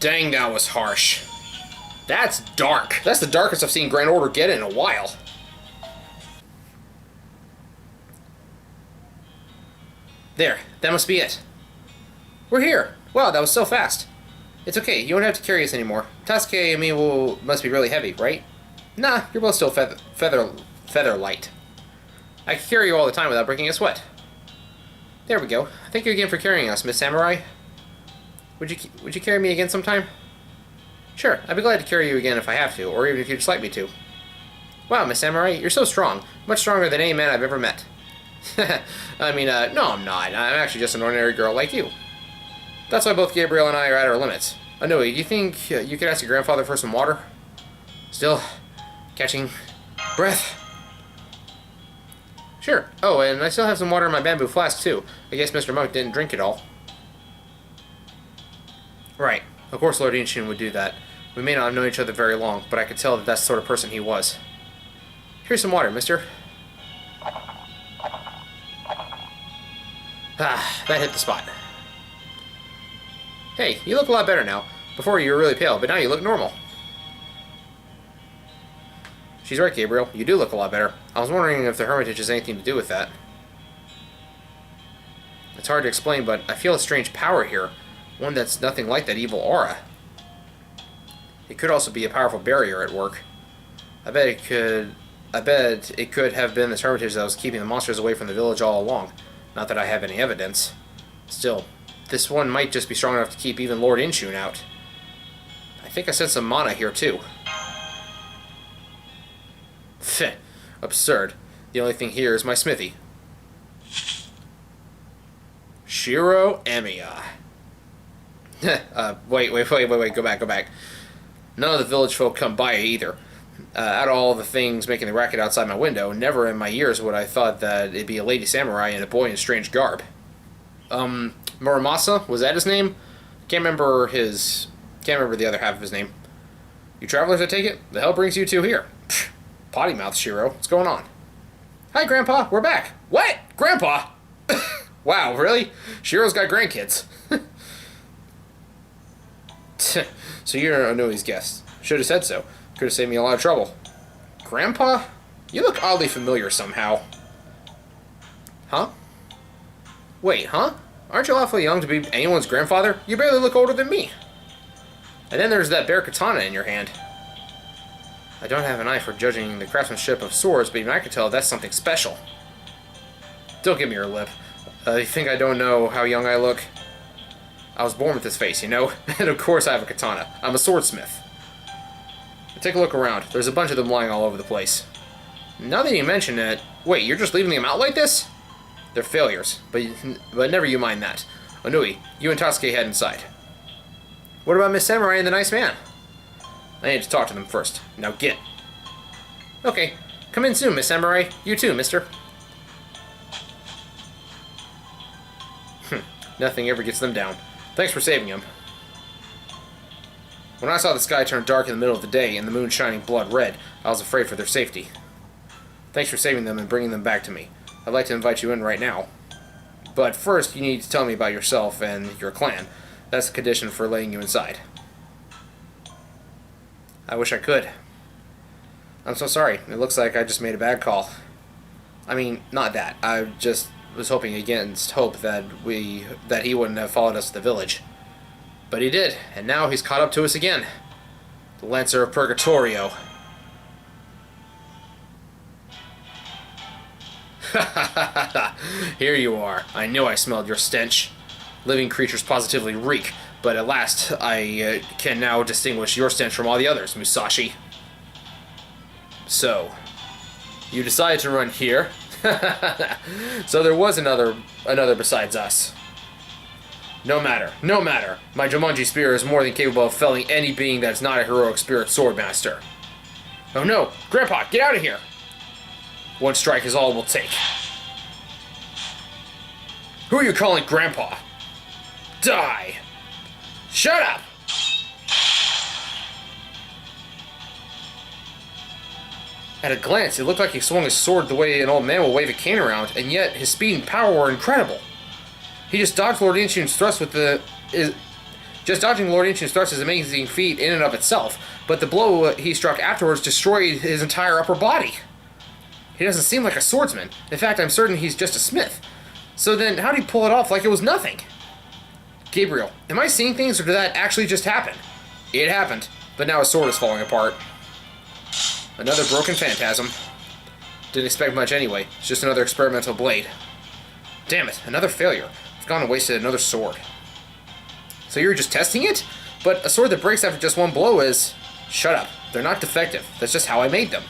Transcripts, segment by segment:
Dang, that was harsh. That's dark. That's the darkest I've seen Grand Order get in a while. There, that must be it. We're here. Wow, that was so fast. It's okay, you don't have to carry us anymore. Shirou Emiya must be really heavy, right? Nah, you're both still feather light. I can carry you all the time without breaking a sweat. There we go. Thank you again for carrying us, Miss Samurai. Would you carry me again sometime? Sure, I'd be glad to carry you again if I have to, or even if you'd just like me to. Wow, Miss Samurai, you're so strong. Much stronger than any man I've ever met. I mean, no, I'm not. I'm actually just an ordinary girl like you. That's why both Gabriel and I are at our limits. Anoi, do you think you could ask your grandfather for some water? Still catching breath. Sure. Oh, and I still have some water in my bamboo flask, too. I guess Mr. Monk didn't drink it all. Right. Of course Lord Inshin would do that. We may not have known each other very long, but I could tell that that's the sort of person he was. Here's some water, mister. Ah, that hit the spot. Hey, you look a lot better now. Before you were really pale, but now you look normal. She's right, Gabriel. You do look a lot better. I was wondering if the Hermitage has anything to do with that. It's hard to explain, but I feel a strange power here. One that's nothing like that evil aura. It could also be a powerful barrier at work. I bet it could have been this Hermitage that was keeping the monsters away from the village all along. Not that I have any evidence. Still, this one might just be strong enough to keep even Lord Inshun out. I think I sense some mana here, too. Feh. Absurd. The only thing here is my smithy. Shirou Emiya. Wait, go back. None of the village folk come by either. Out of all the things making the racket outside my window, never in my years would I thought that it'd be a lady samurai and a boy in strange garb. Muramasa, was that his name? Can't remember the other half of his name. You travelers, I take it? The hell brings you two here? Pfft, potty mouth, Shiro. What's going on? Hi, Grandpa. We're back. What? Grandpa? Wow, really? Shiro's got grandkids. So you're Anoi's guest. Should have said so. Could have saved me a lot of trouble. Grandpa? You look oddly familiar somehow. Huh? Wait, huh? Aren't you awfully young to be anyone's grandfather? You barely look older than me. And then there's that bare katana in your hand. I don't have an eye for judging the craftsmanship of swords, but even I can tell that's something special. Don't give me your lip. You think I don't know how young I look? I was born with this face, you know? And of course I have a katana. I'm a swordsmith. Take a look around. There's a bunch of them lying all over the place. Now that you mention it... Wait, you're just leaving them out like this? They're failures, but never you mind that. Onui, you and Tasuke head inside. What about Miss Samurai and the nice man? I need to talk to them first. Now get. Okay, come in soon, Miss Samurai. You too, mister. Nothing ever gets them down. Thanks for saving him. When I saw the sky turn dark in the middle of the day and the moon shining blood red, I was afraid for their safety. Thanks for saving them and bringing them back to me. I'd like to invite you in right now. But first, you need to tell me about yourself and your clan. That's the condition for letting you inside. I wish I could. I'm so sorry. It looks like I just made a bad call. I mean, not that. I just was hoping against hope that he wouldn't have followed us to the village. But he did, and now he's caught up to us again. The Lancer of Purgatorio. Here you are. I knew I smelled your stench. Living creatures positively reek, but at last I can now distinguish your stench from all the others, Musashi. So, you decided to run here. So there was another besides us. No matter. My Jumanji spear is more than capable of felling any being that is not a heroic spirit swordmaster. Oh no! Grandpa, get out of here! One strike is all it will take. Who are you calling Grandpa? Die! Shut up! At a glance, it looked like he swung his sword the way an old man will wave a cane around, and yet his speed and power were incredible. He just dodged Lord Inshun's thrust with Just dodging Lord Ancient starts his amazing feat in and of itself, but the blow he struck afterwards destroyed his entire upper body. He doesn't seem like a swordsman. In fact, I'm certain he's just a smith. So then, how did he pull it off like it was nothing? Gabriel, am I seeing things, or did that actually just happen? It happened, but now his sword is falling apart. Another broken phantasm. Didn't expect much anyway. It's just another experimental blade. Damn it, another failure. I've gone and wasted another sword. So you're just testing it? But a sword that breaks after just one blow is... Shut up. They're not defective. That's just how I made them.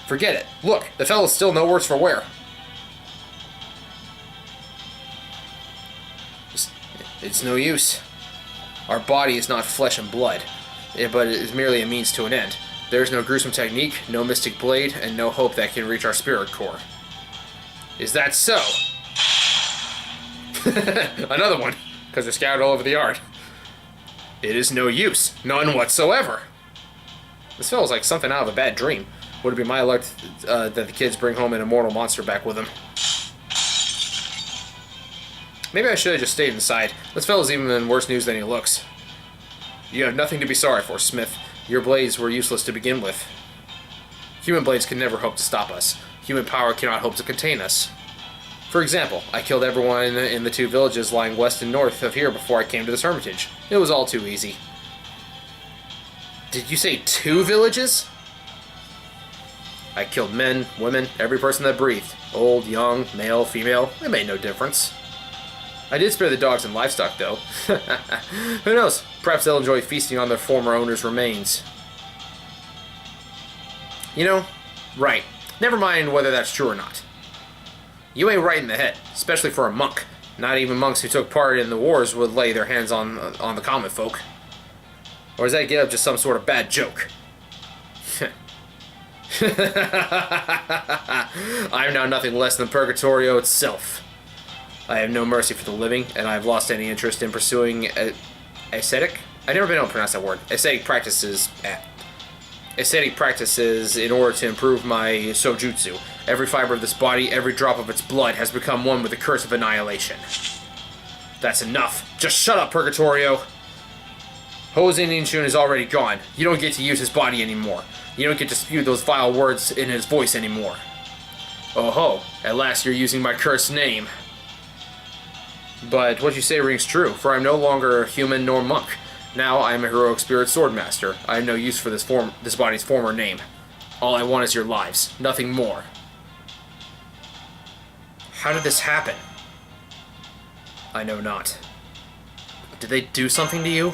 Forget it. Look, the fellow's still no worse for wear. It's no use. Our body is not flesh and blood, but it is merely a means to an end. There is no gruesome technique, no mystic blade, and no hope that can reach our spirit core. Is that so? Another one, because they're scattered all over the yard. It is no use. None whatsoever. This feels like something out of a bad dream. Would it be my luck that the kids bring home an immortal monster back with them? Maybe I should have just stayed inside. This fellow's even in worse news than he looks. You have nothing to be sorry for, Smith. Your blades were useless to begin with. Human blades can never hope to stop us. Human power cannot hope to contain us. For example, I killed everyone in the 2 villages lying west and north of here before I came to this hermitage. It was all too easy. Did you say 2 villages? I killed men, women, every person that breathed. Old, young, male, female, it made no difference. I did spare the dogs and livestock, though. Who knows? Perhaps they'll enjoy feasting on their former owner's remains. You know, right. Never mind whether that's true or not. You ain't right in the head, especially for a monk. Not even monks who took part in the wars would lay their hands on the common folk. Or is that get up just some sort of bad joke? I am now nothing less than Purgatorio itself. I have no mercy for the living, and I have lost any interest in pursuing ascetic? I've never been able to pronounce that word. Ascetic practices. Ascetic practices in order to improve my sojutsu. Every fiber of this body, every drop of its blood has become one with the curse of annihilation. That's enough. Just shut up, Purgatorio. Hosen Inshun is already gone. You don't get to use his body anymore. You don't get to spew those vile words in his voice anymore. Oh ho, at last you're using my cursed name. But what you say rings true, for I am no longer human nor monk. Now I am a heroic spirit swordmaster. I have no use for this body's former name. All I want is your lives, nothing more. How did this happen? I know not. Did they do something to you?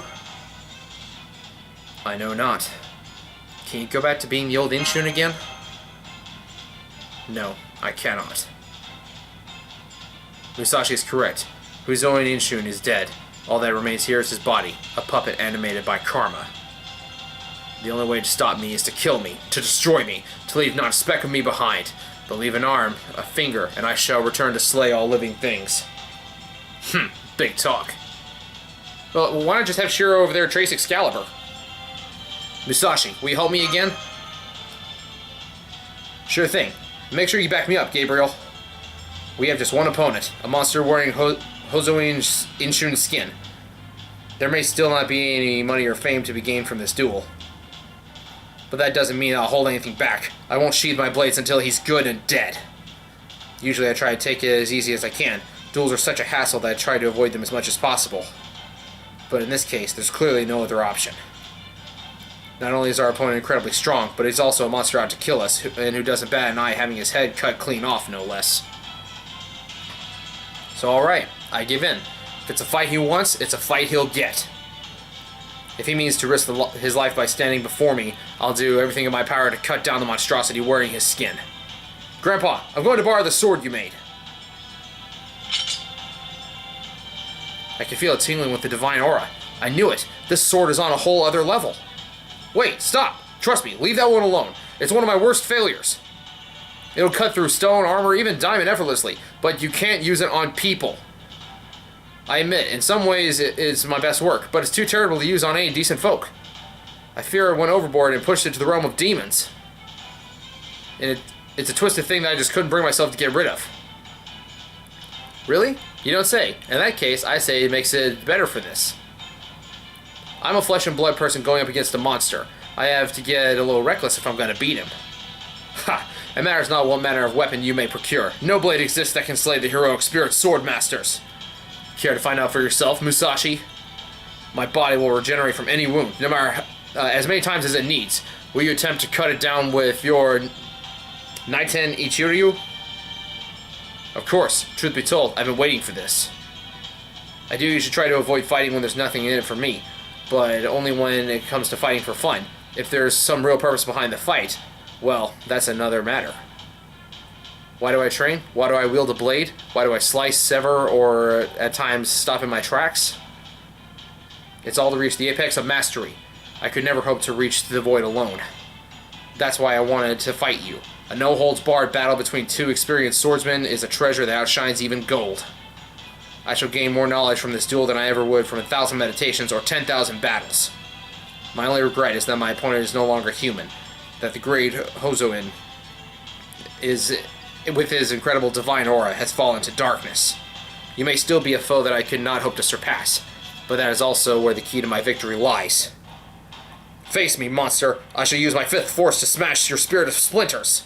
I know not. Can you go back to being the old Inshun again? No, I cannot. Musashi is correct. Huzoin Inshun is dead. All that remains here is his body, a puppet animated by karma. The only way to stop me is to kill me, to destroy me, to leave not a speck of me behind, but leave an arm, a finger, and I shall return to slay all living things. Big talk. Well, why not just have Shirou over there trace Excalibur? Musashi, will you help me again? Sure thing. Make sure you back me up, Gabriel. We have just one opponent, a monster wearing Hozoin's Inshun skin. There may still not be any money or fame to be gained from this duel. But that doesn't mean I'll hold anything back. I won't sheathe my blades until he's good and dead. Usually I try to take it as easy as I can. Duels are such a hassle that I try to avoid them as much as possible. But in this case, there's clearly no other option. Not only is our opponent incredibly strong, but he's also a monster out to kill us, and who doesn't bat an eye having his head cut clean off, no less. So alright, I give in. If it's a fight he wants, it's a fight he'll get. If he means to risk his life by standing before me, I'll do everything in my power to cut down the monstrosity wearing his skin. Grandpa, I'm going to borrow the sword you made. I can feel it tingling with the divine aura. I knew it. This sword is on a whole other level. Wait, stop! Trust me, leave that one alone. It's one of my worst failures. It'll cut through stone, armor, even diamond effortlessly, but you can't use it on people. I admit, in some ways it's my best work, but it's too terrible to use on any decent folk. I fear it went overboard and pushed it to the realm of demons. And it's a twisted thing that I just couldn't bring myself to get rid of. Really? You don't say. In that case, I say it makes it better for this. I'm a flesh and blood person going up against a monster. I have to get a little reckless if I'm going to beat him. Ha! It matters not what manner of weapon you may procure. No blade exists that can slay the heroic spirit sword masters. Care to find out for yourself, Musashi? My body will regenerate from any wound, no matter as many times as it needs. Will you attempt to cut it down with your Naiten Ichiryu? Of course. Truth be told, I've been waiting for this. I do usually try to avoid fighting when there's nothing in it for me, but only when it comes to fighting for fun. If there's some real purpose behind the fight, well, that's another matter. Why do I train? Why do I wield a blade? Why do I slice, sever, or at times stop in my tracks? It's all to reach the apex of mastery. I could never hope to reach the void alone. That's why I wanted to fight you. A no-holds-barred battle between two experienced swordsmen is a treasure that outshines even gold. I shall gain more knowledge from this duel than I ever would from 1,000 meditations or 10,000 battles. My only regret is that my opponent is no longer human, that the great Hozoin is, with his incredible divine aura, has fallen to darkness. You may still be a foe that I could not hope to surpass, but that is also where the key to my victory lies. Face me, monster. I shall use my fifth force to smash your spirit of splinters.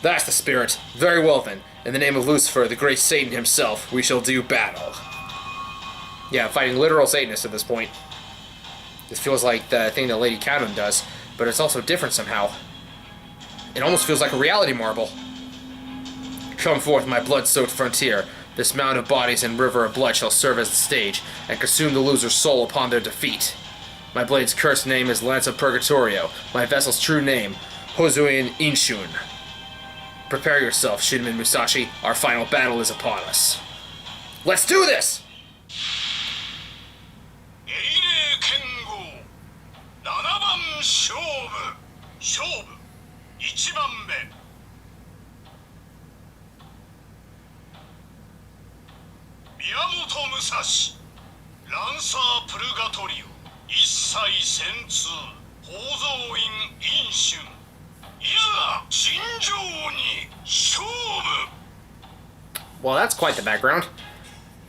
That's the spirit. Very well then. In the name of Lucifer, the great Satan himself, we shall do battle. Yeah, I'm fighting literal Satanists at this point. This feels like the thing that Lady Countdown does, but it's also different somehow. It almost feels like a reality marble. Come forth, my blood-soaked frontier. This mound of bodies and river of blood shall serve as the stage, and consume the loser's soul upon their defeat. My blade's cursed name is Lance of Purgatorio. My vessel's true name, Hozuin Inshun. Prepare yourself, Shinmin Musashi. Our final battle is upon us. Let's do this! Miyamoto Musashi, Lancer Purgatorio, Issai Senzu, Hozoin Inshun. Well, that's quite the background.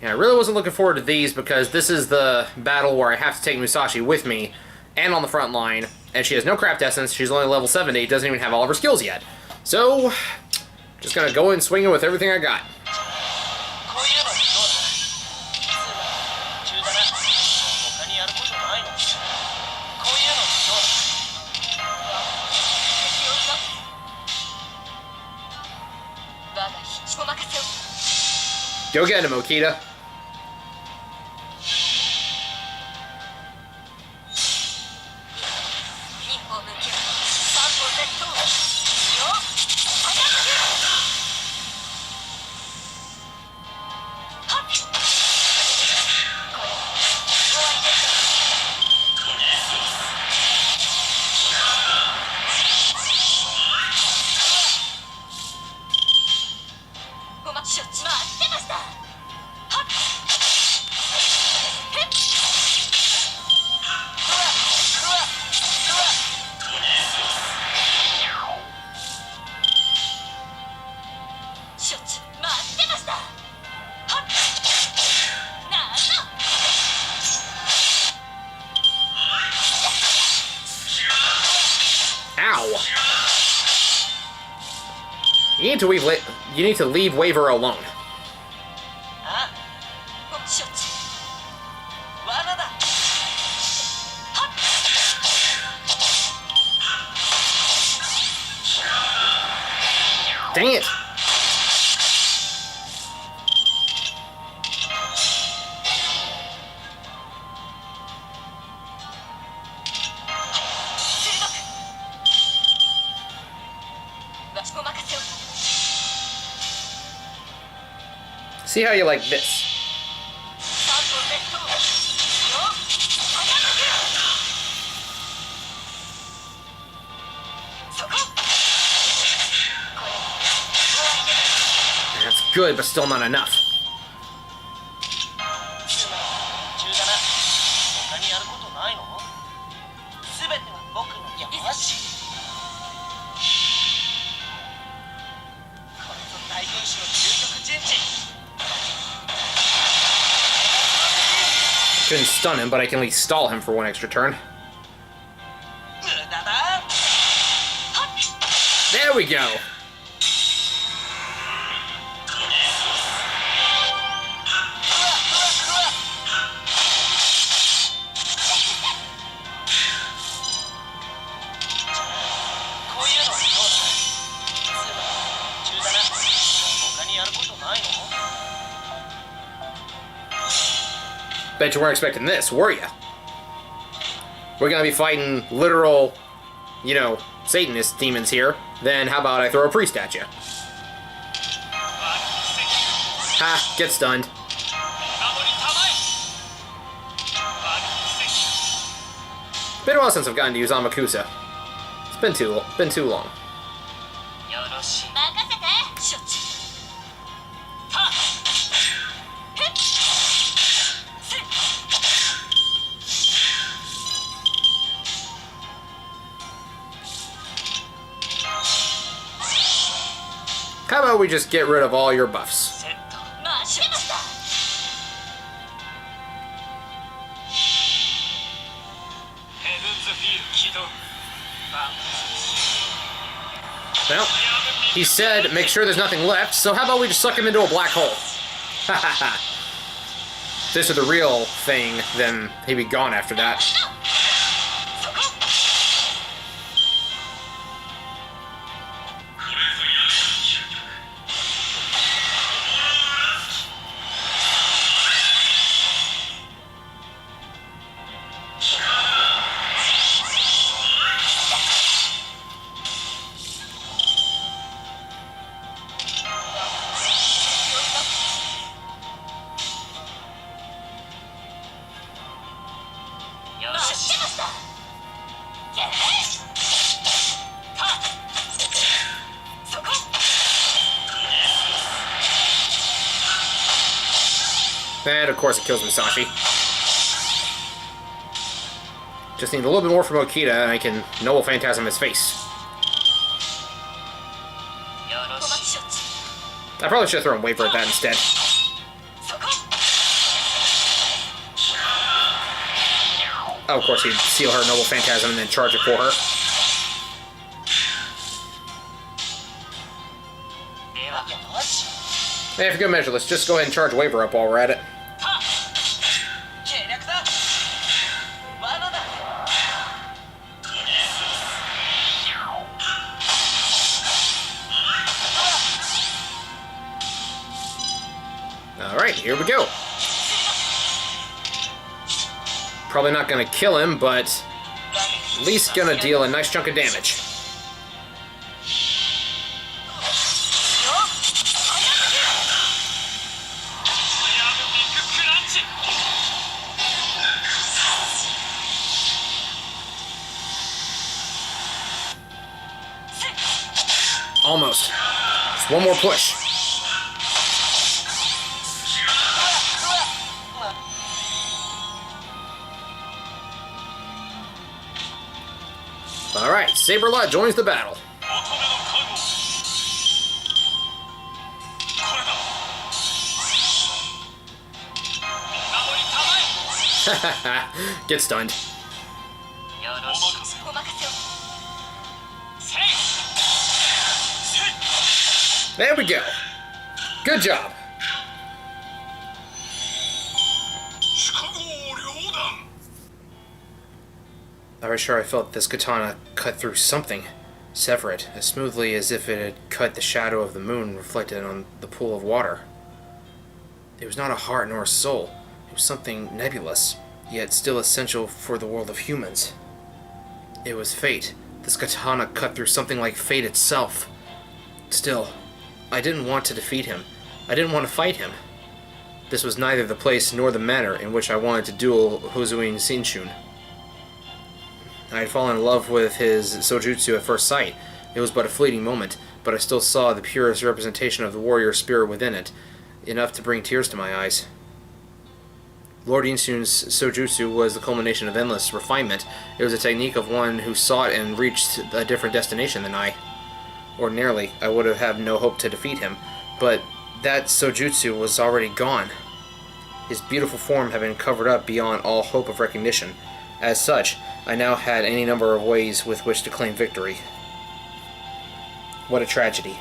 Yeah, I really wasn't looking forward to these because this is the battle where I have to take Musashi with me and on the front line, and she has no craft essence, she's only level 70, doesn't even have all of her skills yet. So, just gonna go in swinging with everything I got. Go get him, Okita. You need to leave Waver alone. Dang it! See how you like this. That's good, but still not enough. Couldn't stun him, but I can at least stall him for one extra turn. There we go! Bet you weren't expecting this, were ya? We're gonna be fighting literal, you know, Satanist demons here. Then how about I throw a priest at you? Ha! Get stunned. Been a while since I've gotten to use Amakusa. It's been too long. How about we just get rid of all your buffs? Well, he said make sure there's nothing left, so how about we just suck him into a black hole? Ha ha ha. If this is the real thing, then he'd be gone after that. And of course it kills Musashi. Just need a little bit more from Okita and I can Noble Phantasm his face. I probably should have thrown Waver at that instead. Oh, of course he'd seal her Noble Phantasm and then charge it for her. Hey, for good measure, let's just go ahead and charge Waver up while we're at it. Alright, here we go. Probably not gonna kill him, but at least gonna deal a nice chunk of damage. Almost. Just one more push. Alright, Saberlot joins the battle. Get stunned. There we go. Good job. I was sure I felt this katana cut through something, sever it, as smoothly as if it had cut the shadow of the moon reflected on the pool of water. It was not a heart nor a soul. It was something nebulous, yet still essential for the world of humans. It was fate. This katana cut through something like fate itself. Still, I didn't want to defeat him. I didn't want to fight him. This was neither the place nor the manner in which I wanted to duel Hozuin Shinshin. I had fallen in love with his sojutsu at first sight. It was but a fleeting moment, but I still saw the purest representation of the warrior spirit within it, enough to bring tears to my eyes. Lord Inshin's sojutsu was the culmination of endless refinement. It was a technique of one who sought and reached a different destination than I. Ordinarily, I would have had no hope to defeat him, but that sojutsu was already gone. His beautiful form had been covered up beyond all hope of recognition. As such, I now had any number of ways with which to claim victory. What a tragedy.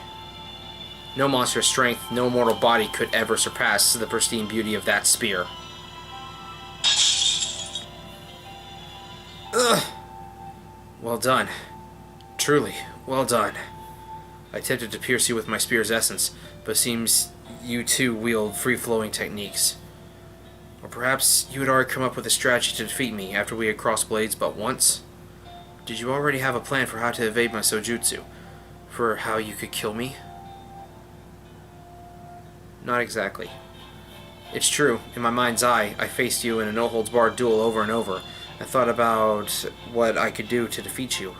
No monstrous strength, no mortal body could ever surpass the pristine beauty of that spear. Ugh! Well done. Truly, well done. I attempted to pierce you with my spear's essence, but it seems you too wield free-flowing techniques. Or perhaps you had already come up with a strategy to defeat me after we had crossed blades but once? Did you already have a plan for how to evade my sojutsu? For how you could kill me? Not exactly. It's true, in my mind's eye, I faced you in a no-holds-barred duel over and over, and thought about what I could do to defeat you.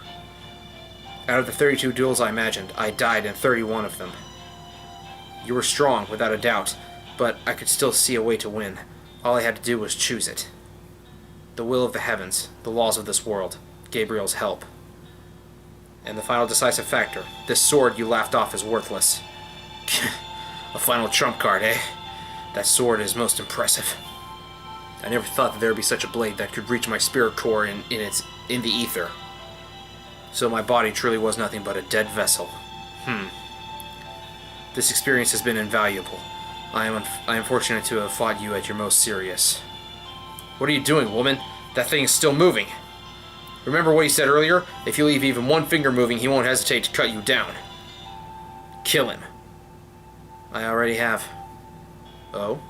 Out of the 32 duels I imagined, I died in 31 of them. You were strong, without a doubt, but I could still see a way to win. All I had to do was choose it. The will of the heavens, the laws of this world, Gabriel's help. And the final decisive factor, this sword you laughed off is worthless. A final trump card, eh? That sword is most impressive. I never thought that there would be such a blade that could reach my spirit core in the ether. So my body truly was nothing but a dead vessel. This experience has been invaluable. I am fortunate to have fought you at your most serious. What are you doing, woman? That thing is still moving. Remember what he said earlier? If you leave even one finger moving, he won't hesitate to cut you down. Kill him. I already have. Oh?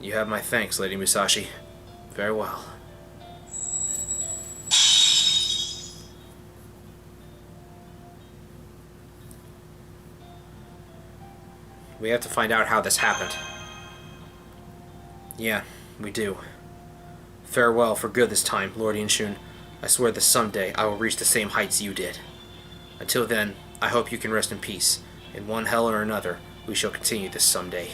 You have my thanks, Lady Musashi. Very well. We have to find out how this happened. Yeah, we do. Farewell for good this time, Lord Inshun. I swear that someday I will reach the same heights you did. Until then, I hope you can rest in peace. In one hell or another, we shall continue this someday.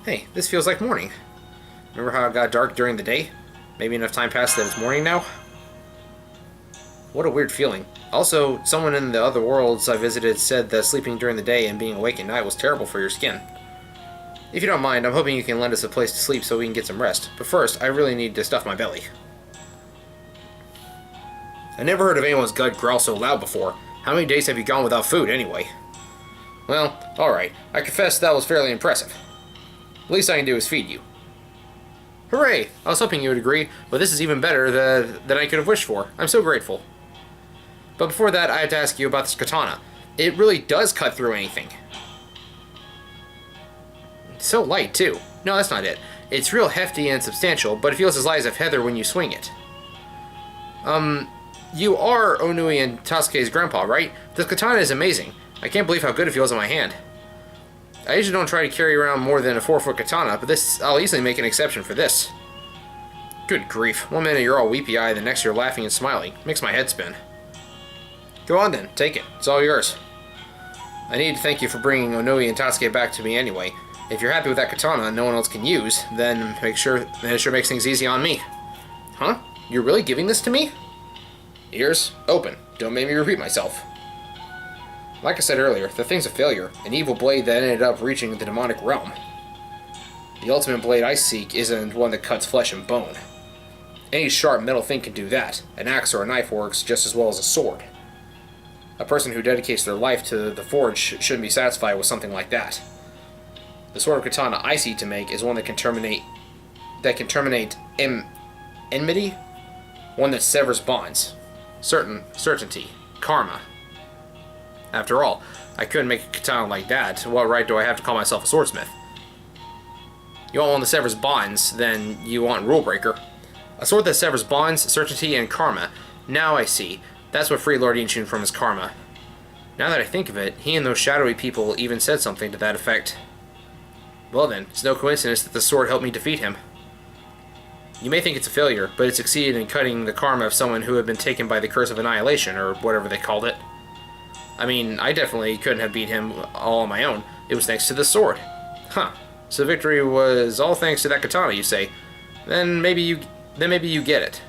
Hey, this feels like morning. Remember how it got dark during the day? Maybe enough time passed that it's morning now? What a weird feeling. Also, someone in the other worlds I visited said that sleeping during the day and being awake at night was terrible for your skin. If you don't mind, I'm hoping you can lend us a place to sleep so we can get some rest. But first, I really need to stuff my belly. I never heard of anyone's gut growl so loud before. How many days have you gone without food, anyway? Well, alright. I confess that was fairly impressive. The least I can do is feed you. Hooray! I was hoping you would agree, but this is even better than I could have wished for. I'm so grateful. But before that, I have to ask you about this katana. It really does cut through anything. It's so light, too. No, that's not it. It's real hefty and substantial, but it feels as light as a feather when you swing it. You are Onui and Tasuke's grandpa, right? This katana is amazing. I can't believe how good it feels in my hand. I usually don't try to carry around more than a 4-foot katana, but I'll easily make an exception for this. Good grief. One minute you're all weepy-eyed, the next you're laughing and smiling. Makes my head spin. Go on then, take it. It's all yours. I need to thank you for bringing Onui and Tasuke back to me anyway. If you're happy with that katana no one else can use, then it sure makes things easy on me. Huh? You're really giving this to me? Ears, open. Don't make me repeat myself. Like I said earlier, the thing's a failure, an evil blade that ended up reaching the demonic realm. The ultimate blade I seek isn't one that cuts flesh and bone. Any sharp metal thing can do that. An axe or a knife works just as well as a sword. A person who dedicates their life to the forge shouldn't be satisfied with something like that. The sort of katana I seek to make is one that can terminate enmity, one that severs bonds, certainty, karma. After all, I couldn't make a katana like that. What right do I have to call myself a swordsmith? You want one that severs bonds, then you want rule breaker. A sword that severs bonds, certainty, and karma. Now I see. That's what freed Lord Inshun from his karma. Now that I think of it, he and those shadowy people even said something to that effect. Well then, it's no coincidence that the sword helped me defeat him. You may think it's a failure, but it succeeded in cutting the karma of someone who had been taken by the curse of annihilation, or whatever they called it. I mean, I definitely couldn't have beat him all on my own. It was thanks to the sword. Huh. So victory was all thanks to that katana, you say? Then maybe you get it.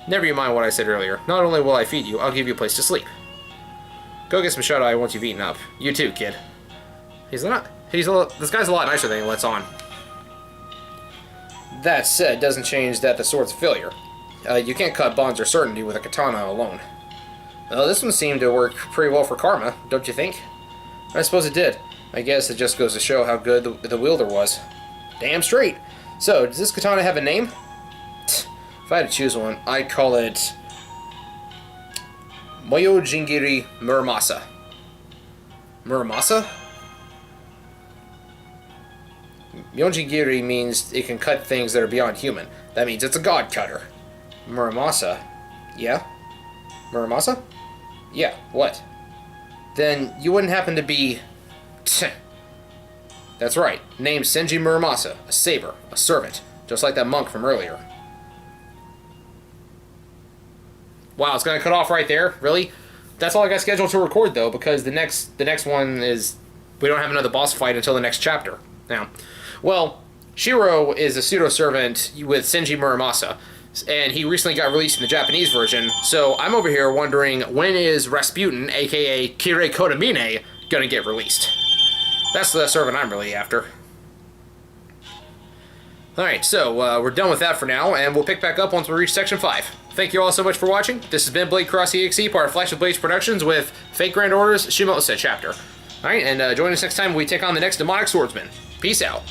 Never you mind what I said earlier. Not only will I feed you, I'll give you a place to sleep. Go get some shut-eye once you've eaten up. You too, kid. This guy's a lot nicer than he lets on. That said, doesn't change that the sword's a failure. You can't cut bonds or certainty with a katana alone. This one seemed to work pretty well for Karma, don't you think? I suppose it did. I guess it just goes to show how good the wielder was. Damn straight. So, does this katana have a name? If I had to choose one, I'd call it Moyojingiri Muramasa. Muramasa? Myojingiri means it can cut things that are beyond human. That means it's a god cutter. Muramasa? Yeah? Muramasa? Yeah, what? Then you wouldn't happen to be... That's right. Named Senji Muramasa, a saber, a servant, just like that monk from earlier. Wow, it's gonna cut off right there? Really? That's all I got scheduled to record though, because the next one is we don't have another boss fight until the next chapter. Now, well, Shirou is a pseudo-servant with Senji Muramasa, and he recently got released in the Japanese version, so I'm over here wondering when is Rasputin, aka Kirei Kodamine, gonna get released. That's the servant I'm really after. Alright, so we're done with that for now, and we'll pick back up once we reach Section 5. Thank you all so much for watching. This has been Blade Cross EXE, part of Flash of Blades Productions with Fate Grand Order's Shimousa chapter. Alright, and join us next time when we take on the next demonic swordsman. Peace out.